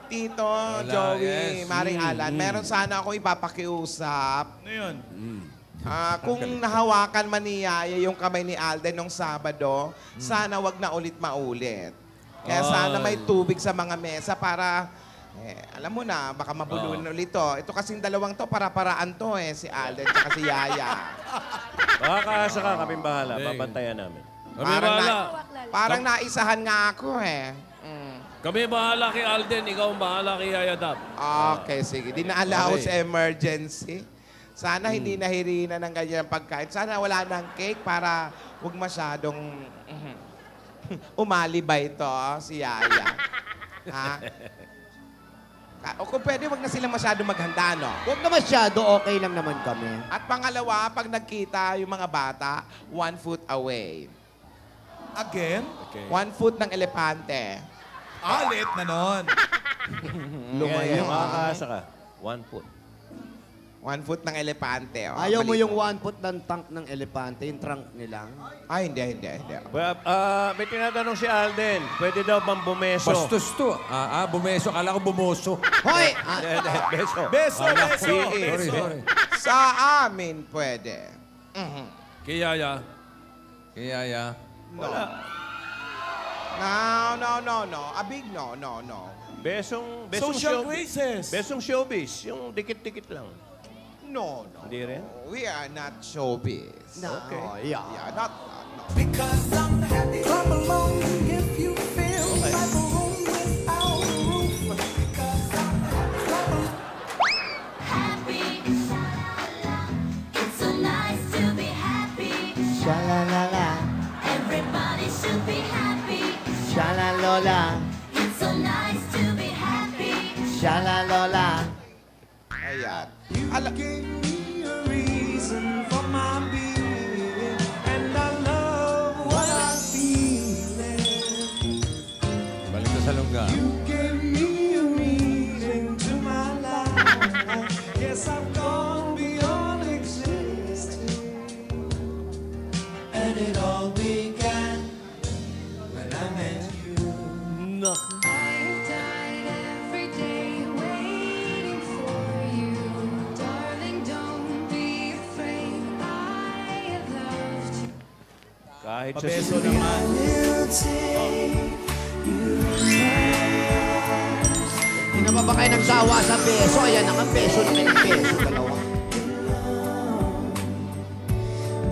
Tito, Joey, yes. Maring Alan, meron sana ako ipapakiusap. Ano yun? Kung nahawakan man ni Yaya yung kamay ni Alden nung Sabado, sana wag na ulit maulit. Kaya sana may tubig sa mga mesa para, alam mo na, baka mabulunan ulit to. Ito kasing dalawang to, para-paraan to si Alden at si Yaya. Makakaasa ka, kaming bahala. Babantayan namin. Kami bahala. Parang naisahan nga ako Kami bahala kay Alden, ikaw ang bahala kay Yaya Dab. Okay, sige. Di na allow Okay. sa emergency. Sana hindi nahirina ng ganyan pagkain. Sana wala ng cake para huwag masyadong umalibay ito, si Yaya. Ha? O kung pwede, wag na sila masyadong maghanda, no? Huwag na masyado, okay lang naman kami. At pangalawa, pag nagkita yung mga bata, 1 foot away. Again? 1 foot ng elepante. Late na nun. Lumayo. Makakaasa ka. 1 foot. 1 foot ng elepante. Oh. Ayaw mo Mali- yung 1 foot ng tank ng elepante, yung trunk nila. Ay, hindi. May tinatanong si Alden. Pwede daw bang bumeso? Bastos to. Bumeso. Kala ko bumoso. Hoy! Beso. Beso, beso. Sorry. Sa amin, pwede. Kay Yaya. Kay Yaya. No. A big no. Besong Social showbiz. graces. Besong showbiz. Yung dikit-dikit lang. No. Hindi rin? We are not showbiz. No. Okay. Oh, yeah. Yeah, not. Because I'm happy. Clap along if you feel like a room without a roof. Because I'm happy. Happy. It's so nice to be happy. Sha-la-la-la, Everybody should be happy. sha-la-lola, It's so nice to be happy. sha-la-lola. Ayan. Gave me a reason for my being, and I love what I feel. Balik sa salungga. You gave me a meaning to my life. Yes, I've gone beyond existing, and it all began when I met you. I died every day waiting for you. Darling, don't be afraid. I have loved you. Kahit sa Pabeso naman. Will take you Hindi na ba kayo nagsawa sa peso? Ayan, ang peso na kayo peso. Dalawa.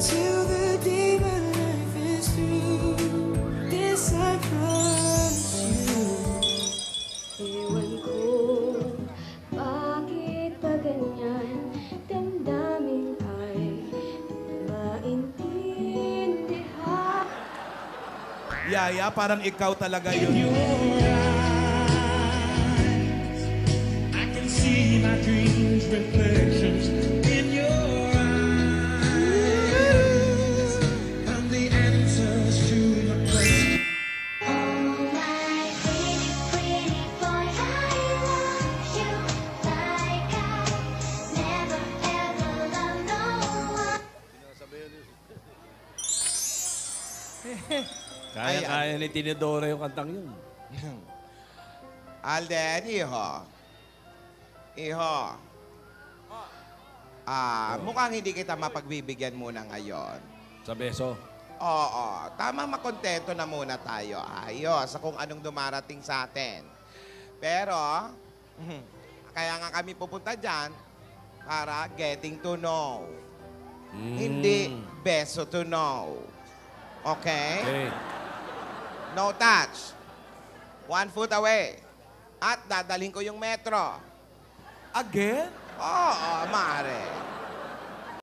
till the day my life is through. This I promise you. Ewan ko, bakit ba ganyan? Damdamin ay maintindihan. Yaya, parang ikaw talaga yun. I can see my dreams reflections in your eyes. I'm the answers to my questions. Oh my pretty, pretty boy, I love you like I never ever loved no one. Kaya ni Tinidora yung kantang yun. Alden, iho. Mukhang hindi kita mapagbibigyan muna ngayon. Sa beso. Oo, tama makontento na muna tayo. Ayos, sa kung anong dumarating sa atin. Pero, kaya nga kami pupunta dyan para getting to know. Hindi beso to know. Okay? Okay. No touch. 1 foot away. At dadalhin ko yung metro. Again? Oo, maaari.